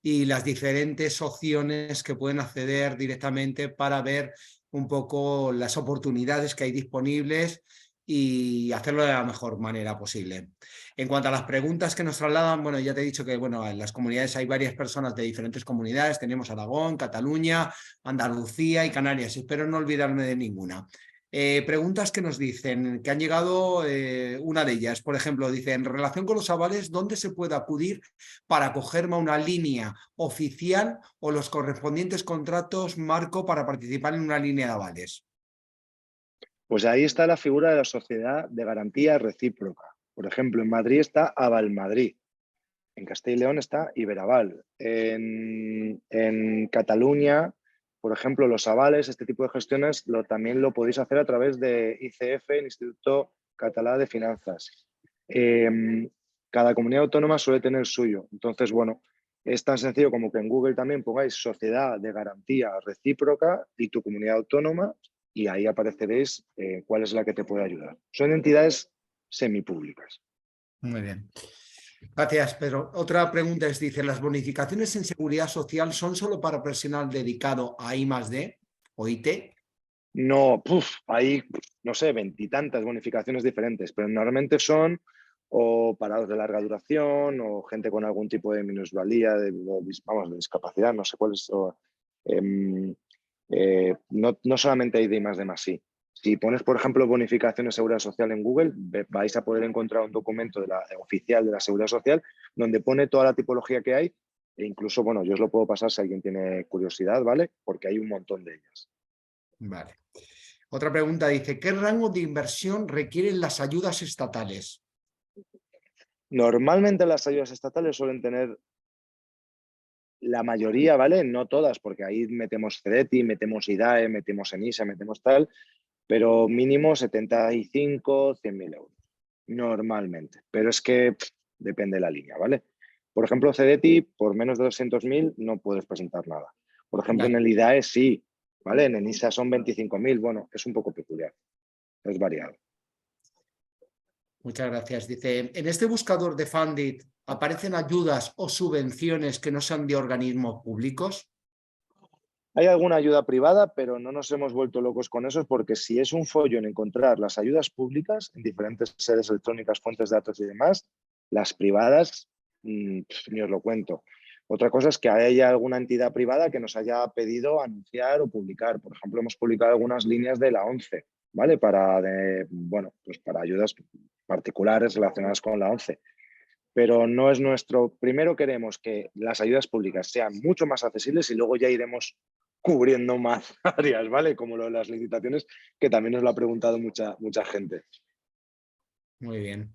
y las diferentes opciones que pueden acceder directamente para ver un poco las oportunidades que hay disponibles y hacerlo de la mejor manera posible. En cuanto a las preguntas que nos trasladan, bueno, ya te he dicho que bueno, en las comunidades hay varias personas de diferentes comunidades, tenemos Aragón, Cataluña, Andalucía y Canarias. Espero no olvidarme de ninguna. Preguntas que nos dicen, que han llegado, una de ellas, por ejemplo, dice, en relación con los avales, ¿dónde se puede acudir para acogerme a una línea oficial o los correspondientes contratos marco para participar en una línea de avales? Pues ahí está la figura de la sociedad de garantía recíproca. Por ejemplo, en Madrid está Avalmadrid. En Castilla y León está Iberaval. En Cataluña, por ejemplo, los avales, este tipo de gestiones, también lo podéis hacer a través de ICF, el Instituto Catalán de Finanzas. Cada comunidad autónoma suele tener el suyo. Entonces, bueno, es tan sencillo como que en Google también pongáis Sociedad de Garantía Recíproca y tu comunidad autónoma y ahí apareceréis cuál es la que te puede ayudar. Son entidades semipúblicas. Muy bien. Gracias, Pedro. Otra pregunta es, dice, ¿las bonificaciones en seguridad social son solo para personal dedicado a I+D o IT? No, hay, no sé, veintitantas bonificaciones diferentes, pero normalmente son o parados de larga duración o gente con algún tipo de minusvalía, de discapacidad, no sé cuál es. No solamente hay de más de más, sí. Si pones, por ejemplo, bonificaciones de seguridad social en Google, vais a poder encontrar un documento oficial de la seguridad social donde pone toda la tipología que hay e incluso, bueno, yo os lo puedo pasar si alguien tiene curiosidad, ¿vale? Porque hay un montón de ellas. Vale. Otra pregunta dice, ¿qué rango de inversión requieren las ayudas estatales? Normalmente las ayudas estatales suelen tener la mayoría, ¿vale? No todas, porque ahí metemos CEDETI, metemos IDAE, metemos ENISA, metemos tal, pero mínimo 75, 100.000 euros, normalmente. Pero es que depende de la línea, ¿vale? Por ejemplo, CEDETI, por menos de 200.000 no puedes presentar nada. Por ejemplo, en Vale. el IDAE sí, ¿vale? En ENISA son 25.000, bueno, es un poco peculiar, es variado. Muchas gracias. Dice, en este buscador de Fundit aparecen ayudas o subvenciones que no sean de organismos públicos. Hay alguna ayuda privada, pero no nos hemos vuelto locos con eso porque si es un follón encontrar las ayudas públicas en diferentes sedes electrónicas, fuentes de datos y demás, las privadas, ni os lo cuento. Otra cosa es que haya alguna entidad privada que nos haya pedido anunciar o publicar. Por ejemplo, hemos publicado algunas líneas de la ONCE, ¿vale? Pues para ayudas particulares relacionadas con la ONCE. Pero no es nuestro. Primero queremos que las ayudas públicas sean mucho más accesibles y luego ya iremos cubriendo más áreas, ¿vale? Como lo de las licitaciones, que también nos lo ha preguntado mucha gente. Muy bien.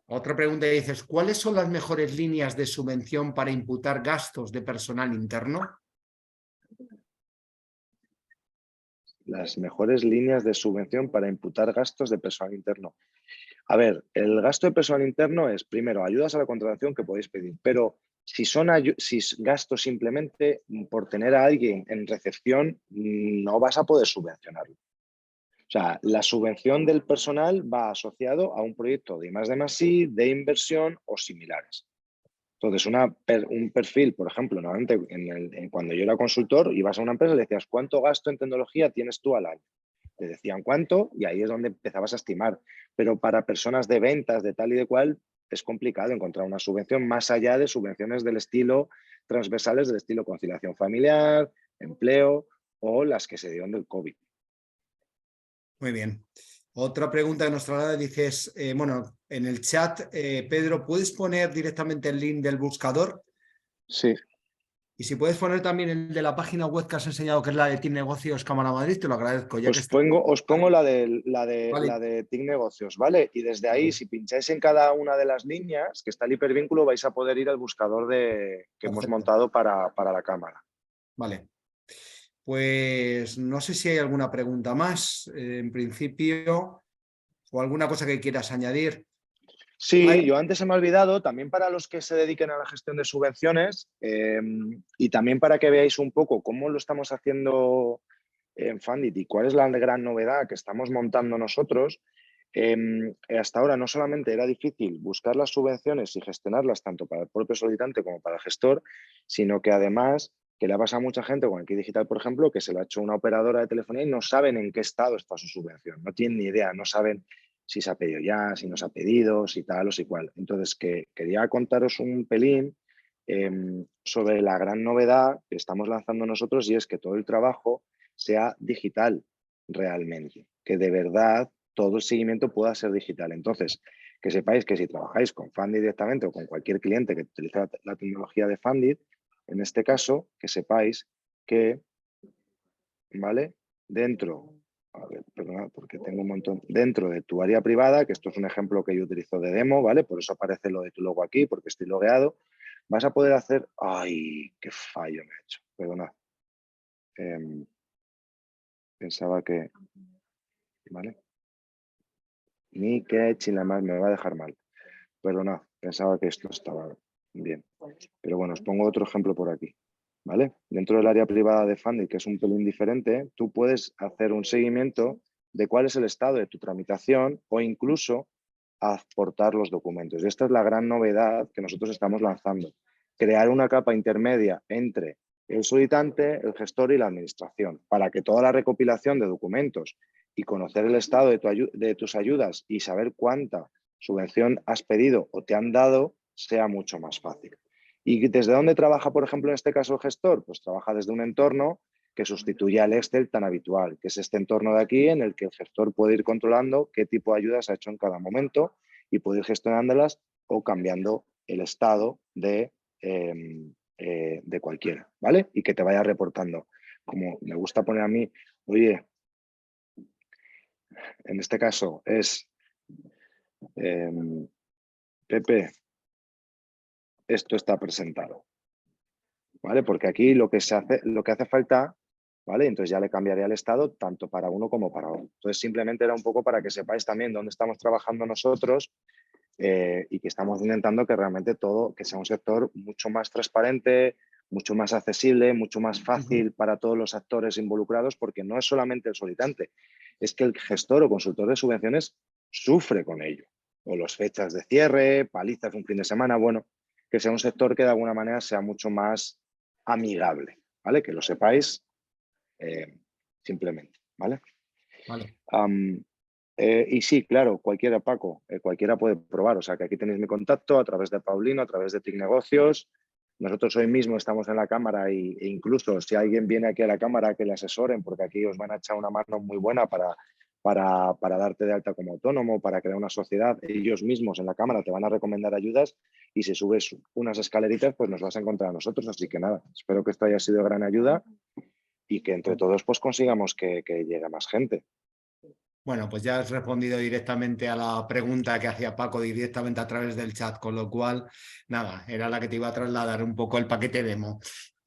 Otra pregunta dices, ¿cuáles son las mejores líneas de subvención para imputar gastos de personal interno? Las mejores líneas de subvención para imputar gastos de personal interno. A ver, el gasto de personal interno es, primero, ayudas a la contratación que podéis pedir, pero si si es gasto simplemente por tener a alguien en recepción, no vas a poder subvencionarlo. O sea, la subvención del personal va asociado a un proyecto de I+D+I, de inversión o similares. Entonces, un perfil, por ejemplo, normalmente cuando yo era consultor, ibas a una empresa y le decías, ¿cuánto gasto en tecnología tienes tú al año? Te decían cuánto y ahí es donde empezabas a estimar. Pero para personas de ventas, de tal y de cual, es complicado encontrar una subvención más allá de subvenciones del estilo transversales, del estilo conciliación familiar, empleo o las que se dieron del COVID. Muy bien. Otra pregunta que nos traslada dices, bueno, en el chat, Pedro, ¿puedes poner directamente el link del buscador? Sí. Y si puedes poner también el de la página web que has enseñado, que es la de TIC Negocios Cámara Madrid, te lo agradezco, ya que está. Os pongo Vale. la de TIC Negocios, ¿vale? Y desde ahí, si pincháis en cada una de las líneas, que está el hipervínculo, vais a poder ir al buscador que hemos Perfecto. montado para la cámara. Vale. Pues no sé si hay alguna pregunta más, en principio, o alguna cosa que quieras añadir. Sí, yo antes se me ha olvidado, también para los que se dediquen a la gestión de subvenciones y también para que veáis un poco cómo lo estamos haciendo en Fundit y cuál es la gran novedad que estamos montando nosotros. Hasta ahora no solamente era difícil buscar las subvenciones y gestionarlas tanto para el propio solicitante como para el gestor, sino que además, que le ha pasado a mucha gente con el Kit Digital, por ejemplo, que se lo ha hecho una operadora de telefonía y no saben en qué estado está su subvención, no tienen ni idea, no saben si se ha pedido ya, si no se ha pedido, si tal o si cual. Entonces, quería contaros un pelín sobre la gran novedad que estamos lanzando nosotros y es que todo el trabajo sea digital realmente, que de verdad todo el seguimiento pueda ser digital. Entonces, que sepáis que si trabajáis con Fundit directamente o con cualquier cliente que utilice la tecnología de Fundit, en este caso, que sepáis que, ¿vale? Dentro, a ver, perdona, porque tengo un montón, dentro de tu área privada, que esto es un ejemplo que yo utilizo de demo, ¿vale? Por eso aparece lo de tu logo aquí, porque estoy logueado, vas a poder hacer, ¡ay, qué fallo me he hecho! Perdonad. Pensaba que, ¿vale? Ni que más me va a dejar mal. Perdonad, pensaba que esto estaba bien. Pero bueno, os pongo otro ejemplo por aquí. ¿Vale? Dentro del área privada de Fundit, que es un pelín diferente, tú puedes hacer un seguimiento de cuál es el estado de tu tramitación o incluso aportar los documentos. Y esta es la gran novedad que nosotros estamos lanzando. Crear una capa intermedia entre el solicitante, el gestor y la administración, para que toda la recopilación de documentos y conocer el estado de tus ayudas y saber cuánta subvención has pedido o te han dado sea mucho más fácil. ¿Y desde dónde trabaja, por ejemplo, en este caso el gestor? Pues trabaja desde un entorno que sustituye al Excel tan habitual, que es este entorno de aquí en el que el gestor puede ir controlando qué tipo de ayudas ha hecho en cada momento y puede ir gestionándolas o cambiando el estado de cualquiera, ¿vale? Y que te vaya reportando. Como me gusta poner a mí, oye, en este caso es Pepe, esto está presentado, ¿vale? Porque aquí lo que hace falta, ¿vale? Entonces ya le cambiaré al estado tanto para uno como para otro. Entonces simplemente era un poco para que sepáis también dónde estamos trabajando nosotros y que estamos intentando que realmente todo, que sea un sector mucho más transparente, mucho más accesible, mucho más fácil para todos los actores involucrados, porque no es solamente el solicitante, es que el gestor o consultor de subvenciones sufre con ello. O las fechas de cierre, palizas un fin de semana, bueno, que sea un sector que de alguna manera sea mucho más amigable, ¿vale? Que lo sepáis simplemente, ¿vale? Vale. Y sí, claro, cualquiera, Paco, cualquiera puede probar. O sea, que aquí tenéis mi contacto a través de Paulino, a través de TIC Negocios. Nosotros hoy mismo estamos en la cámara e incluso si alguien viene aquí a la cámara que le asesoren, porque aquí os van a echar una mano muy buena para darte de alta como autónomo, para crear una sociedad. Ellos mismos en la cámara te van a recomendar ayudas y si subes unas escaleritas, pues nos vas a encontrar a nosotros. Así que nada, espero que esto haya sido de gran ayuda y que entre todos pues consigamos que llegue más gente. Bueno, pues ya has respondido directamente a la pregunta que hacía Paco directamente a través del chat, con lo cual, nada, era la que te iba a trasladar un poco el paquete demo.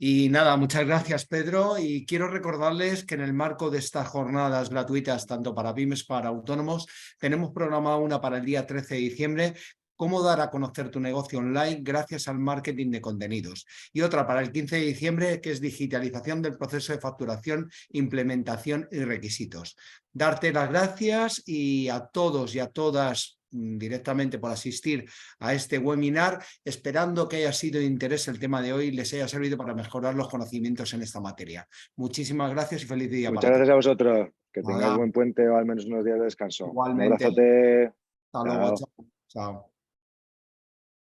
Y nada, muchas gracias, Pedro. Y quiero recordarles que en el marco de estas jornadas gratuitas, tanto para pymes como para autónomos, tenemos programada una para el día 13 de diciembre, cómo dar a conocer tu negocio online gracias al marketing de contenidos. Y otra para el 15 de diciembre, que es digitalización del proceso de facturación, implementación y requisitos. Darte las gracias y a todos y a todas directamente por asistir a este webinar, esperando que haya sido de interés el tema de hoy y les haya servido para mejorar los conocimientos en esta materia. Muchísimas gracias y feliz día Muchas para todos. gracias a vosotros. Que tengáis Nada, buen puente o al menos unos días de descanso. Un igualmente. abrazote. Hasta luego. Chao. Chao. Chao.